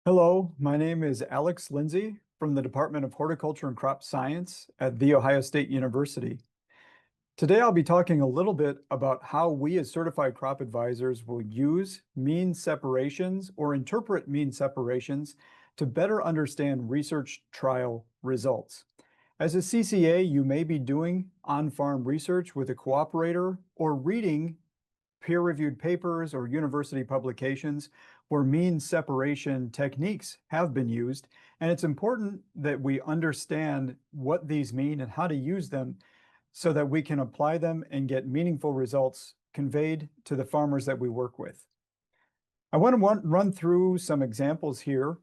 Hello, my name is Alex Lindsey from the Department of Horticulture and Crop Science at The Ohio State University. Today I'll be talking a little bit about how we as certified crop advisors will use mean separations or interpret mean separations to better understand research trial results. As a CCA, you may be doing on-farm research with a cooperator or reading peer-reviewed papers or university publications where mean separation techniques have been used, and it's important that we understand what these mean and how to use them so that we can apply them and get meaningful results conveyed to the farmers that we work with. I want to run through some examples here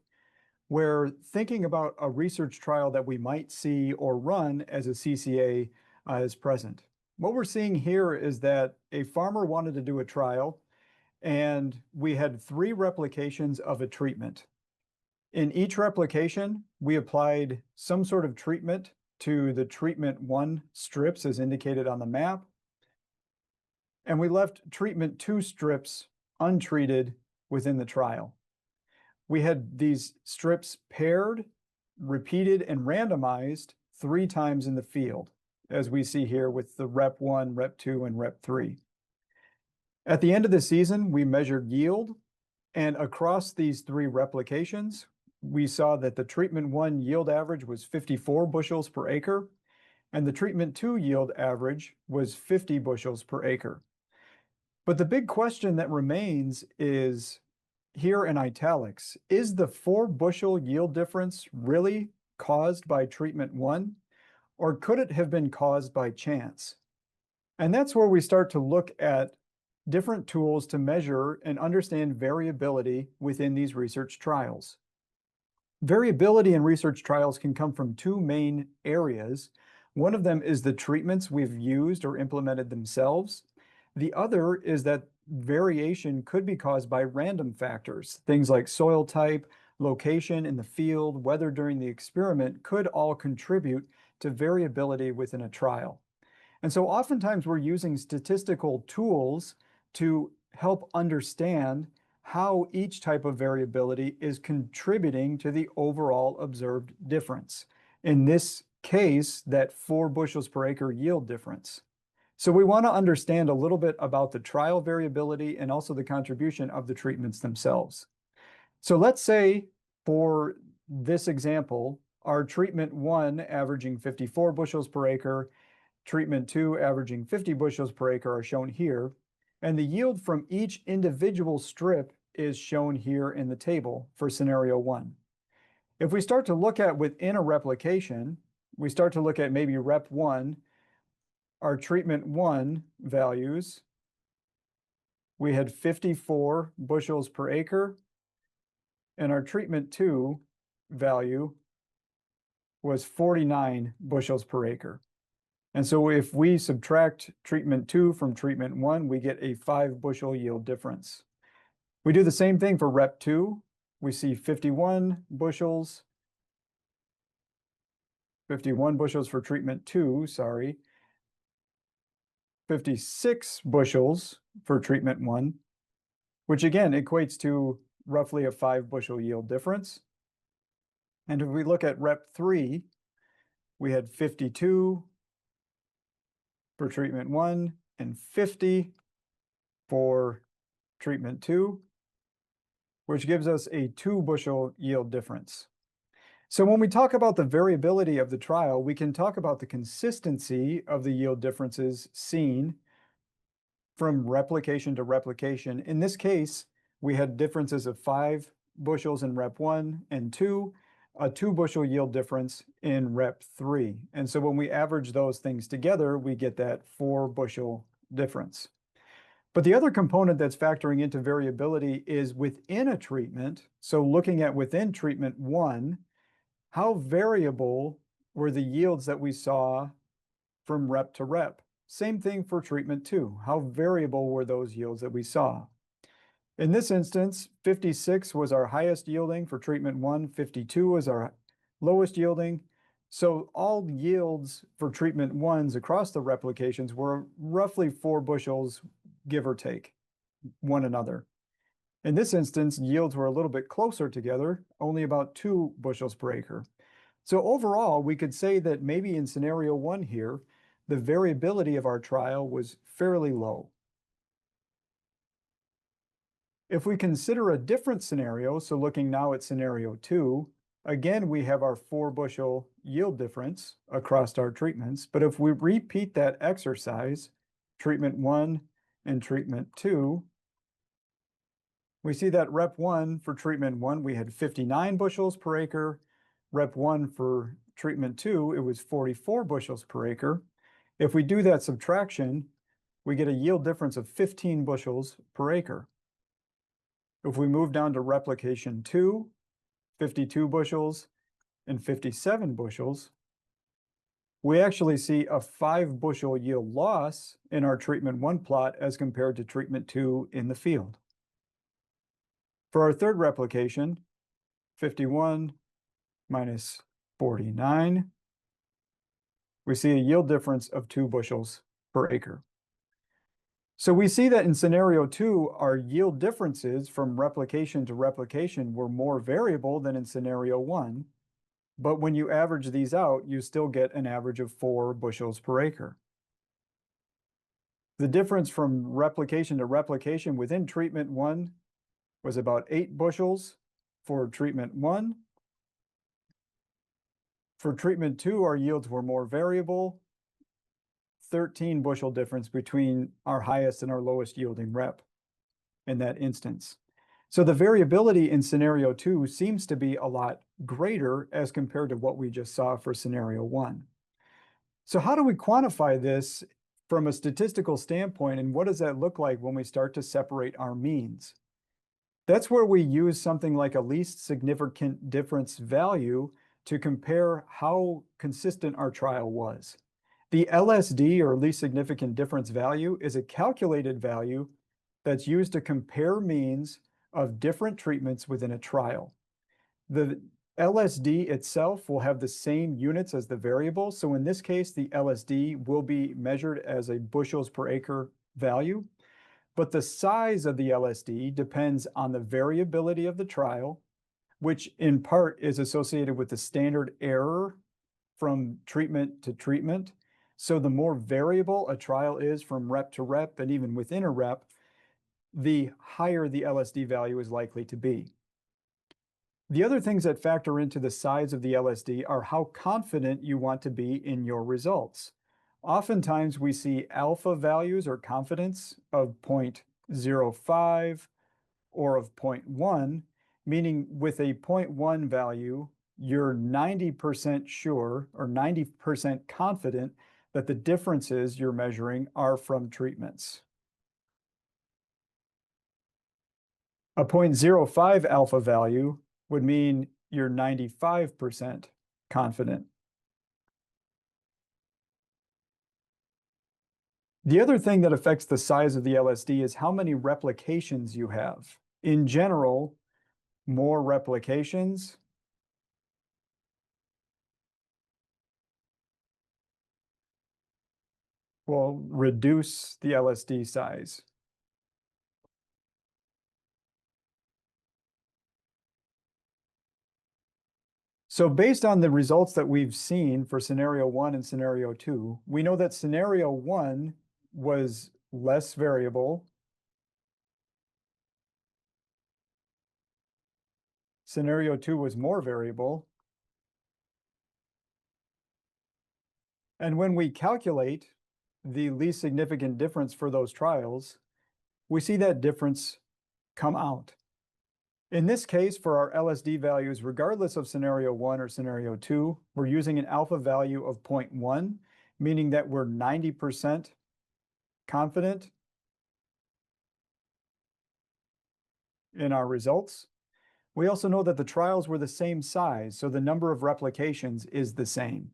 where thinking about a research trial that we might see or run as a CCA is present. What we're seeing here is that a farmer wanted to do a trial, and we had 3 replications of a treatment. In each replication, we applied some sort of treatment to the treatment 1 strips as indicated on the map, and we left treatment 2 strips untreated within the trial. We had these strips paired, repeated, and randomized 3 times in the field, as we see here with the Rep 1, Rep 2, and Rep 3. At the end of the season, we measured yield, and across these 3 replications, we saw that the treatment 1 yield average was 54 bushels per acre, and the treatment 2 yield average was 50 bushels per acre. But the big question that remains is, here in italics, is the 4 bushel yield difference really caused by treatment 1? Or could it have been caused by chance? And that's where we start to look at different tools to measure and understand variability within these research trials. Variability in research trials can come from 2 main areas. One of them is the treatments we've used or implemented themselves. The other is that variation could be caused by random factors. Things like soil type, location in the field, weather during the experiment could all contribute to variability within a trial. And so oftentimes we're using statistical tools to help understand how each type of variability is contributing to the overall observed difference. In this case, that 4 bushels per acre yield difference. So we want to understand a little bit about the trial variability and also the contribution of the treatments themselves. So let's say for this example, our treatment 1 averaging 54 bushels per acre, treatment 2 averaging 50 bushels per acre are shown here, and the yield from each individual strip is shown here in the table for scenario 1. If we start to look at within a replication, we start to look at maybe Rep 1, our treatment 1 values, we had 54 bushels per acre, and our treatment 2 value was 49 bushels per acre. And so if we subtract treatment 2 from treatment 1, we get a 5 bushel yield difference. We do the same thing for Rep 2. We see 51 bushels for treatment 2, 56 bushels for treatment 1, which again equates to roughly a 5 bushel yield difference. And if we look at Rep 3, we had 52 for treatment 1 and 50 for treatment 2, which gives us a 2 bushel yield difference. So when we talk about the variability of the trial, we can talk about the consistency of the yield differences seen from replication to replication. In this case, we had differences of 5 bushels in Rep 1 and 2, a 2 bushel yield difference in Rep 3. And so when we average those things together, we get that 4 bushel difference. But the other component that's factoring into variability is within a treatment. So looking at within treatment 1, how variable were the yields that we saw from rep to rep? Same thing for treatment 2. How variable were those yields that we saw? In this instance, 56 was our highest yielding for treatment 1, 52 was our lowest yielding. So all yields for treatment 1s across the replications were roughly 4 bushels, give or take one another. In this instance, yields were a little bit closer together, only about 2 bushels per acre. So overall, we could say that maybe in scenario 1 here, the variability of our trial was fairly low. If we consider a different scenario, so looking now at scenario 2, again, we have our 4 bushel yield difference across our treatments. But if we repeat that exercise, treatment 1 and treatment 2, we see that rep 1 for treatment 1, we had 59 bushels per acre. Rep 1 for treatment 2, it was 44 bushels per acre. If we do that subtraction, we get a yield difference of 15 bushels per acre. If we move down to replication 2, 52 bushels and 57 bushels, we actually see a 5 bushel yield loss in our treatment 1 plot as compared to treatment 2 in the field. For our third replication, 51 minus 49, we see a yield difference of 2 bushels per acre. So we see that in scenario 2, our yield differences from replication to replication were more variable than in scenario 1. But when you average these out, you still get an average of 4 bushels per acre. The difference from replication to replication within treatment 1 was about 8 bushels for treatment 1. For treatment 2, our yields were more variable, 13 bushel difference between our highest and our lowest yielding rep in that instance. So the variability in scenario 2 seems to be a lot greater as compared to what we just saw for scenario 1. So how do we quantify this from a statistical standpoint, and what does that look like when we start to separate our means? That's where we use something like a least significant difference value to compare how consistent our trial was. The LSD, or least significant difference value, is a calculated value that's used to compare means of different treatments within a trial. The LSD itself will have the same units as the variable. So in this case, the LSD will be measured as a bushels per acre value. But the size of the LSD depends on the variability of the trial, which in part is associated with the standard error from treatment to treatment. So the more variable a trial is from rep to rep, and even within a rep, the higher the LSD value is likely to be. The other things that factor into the size of the LSD are how confident you want to be in your results. Oftentimes we see alpha values or confidence of 0.05 or of 0.1, meaning with a 0.1 value, you're 90% sure or 90% confident that the differences you're measuring are from treatments. A 0.05 alpha value would mean you're 95% confident. The other thing that affects the size of the LSD is how many replications you have. In general, more replications will reduce the LSD size. So based on the results that we've seen for scenario 1 and scenario 2, we know that scenario 1 was less variable. Scenario 2 was more variable. And when we calculate the least significant difference for those trials, we see that difference come out. In this case, for our LSD values, regardless of scenario 1 or scenario 2, we're using an alpha value of 0.1, meaning that we're 90% confident in our results. We also know that the trials were the same size, so the number of replications is the same.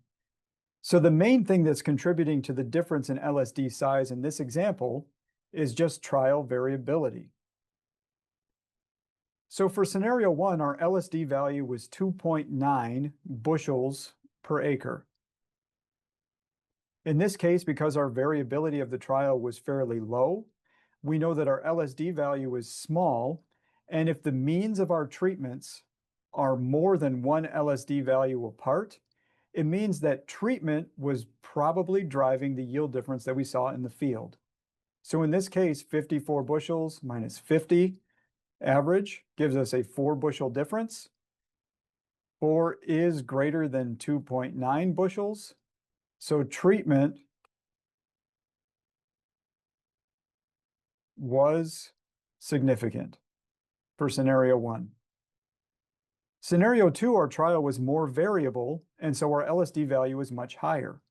So the main thing that's contributing to the difference in LSD size in this example is just trial variability. So for scenario 1, our LSD value was 2.9 bushels per acre. In this case, because our variability of the trial was fairly low, we know that our LSD value is small, And if the means of our treatments are more than one LSD value apart, it means that treatment was probably driving the yield difference that we saw in the field. So in this case, 54 bushels minus 50 average gives us a 4 bushel difference. 4 is greater than 2.9 bushels. So treatment was significant for scenario 1. Scenario 2, our trial was more variable, and so our LSD value is much higher.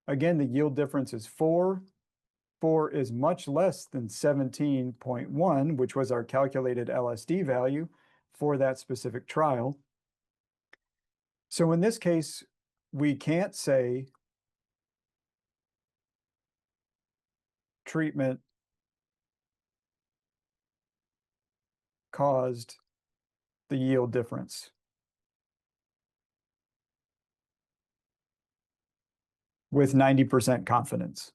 Again, the yield difference is 4. 4 is much less than 17.1, which was our calculated LSD value for that specific trial. So in this case, we can't say treatment caused the yield difference. With 90% confidence.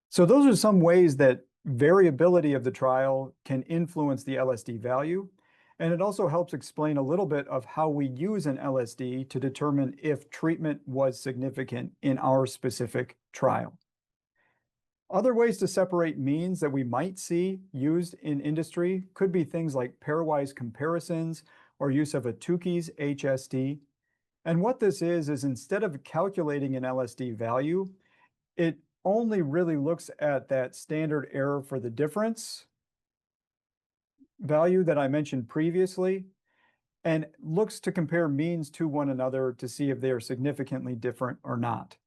So those are some ways that variability of the trial can influence the LSD value, and it also helps explain a little bit of how we use an LSD to determine if treatment was significant in our specific trial. Other ways to separate means that we might see used in industry could be things like pairwise comparisons or use of a Tukey's HSD. And what this is instead of calculating an LSD value, it only really looks at that standard error for the difference value that I mentioned previously, and looks to compare means to one another to see if they are significantly different or not.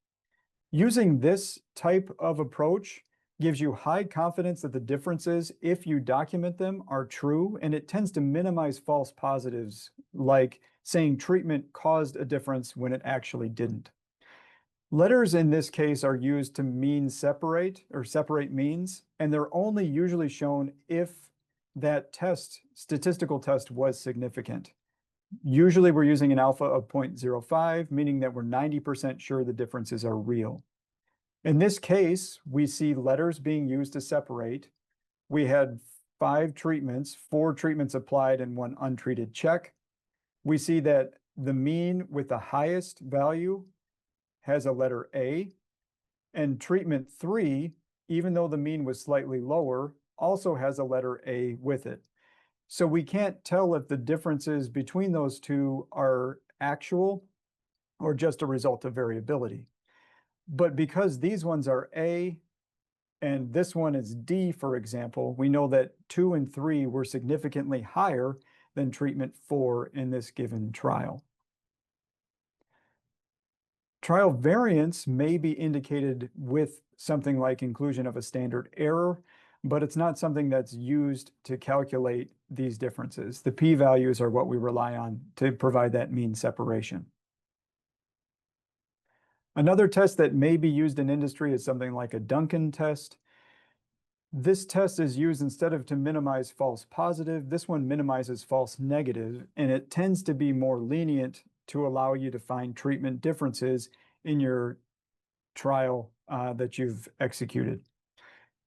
Using this type of approach gives you high confidence that the differences, if you document them, are true, and it tends to minimize false positives, like saying treatment caused a difference when it actually didn't. Letters in this case are used to mean separate or separate means, and they're only usually shown if that test, statistical test, was significant. Usually we're using an alpha of 0.05, meaning that we're 90% sure the differences are real. In this case, we see letters being used to separate. We had 5 treatments, 4 treatments applied and 1 untreated check. We see that the mean with the highest value has a letter A, and treatment 3, even though the mean was slightly lower, also has a letter A with it. So we can't tell if the differences between those two are actual or just a result of variability. But because these ones are A and this one is D, for example, we know that 2 and 3 were significantly higher than treatment 4 in this given trial. Trial variance may be indicated with something like inclusion of a standard error, but it's not something that's used to calculate these differences. The p-values are what we rely on to provide that mean separation. Another test that may be used in industry is something like a Duncan test. This test is used instead of to minimize false positive. This one minimizes false negative, and it tends to be more lenient to allow you to find treatment differences in your trial that you've executed.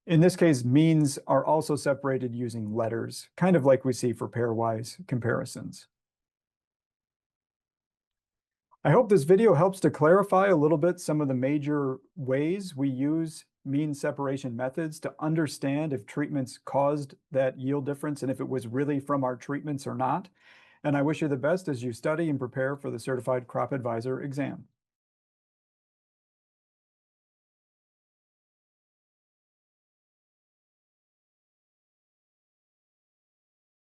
In this case, means are also separated using letters, kind of like we see for pairwise comparisons. I hope this video helps to clarify a little bit some of the major ways we use mean separation methods to understand if treatments caused that yield difference and if it was really from our treatments or not. And I wish you the best as you study and prepare for the Certified Crop Advisor exam.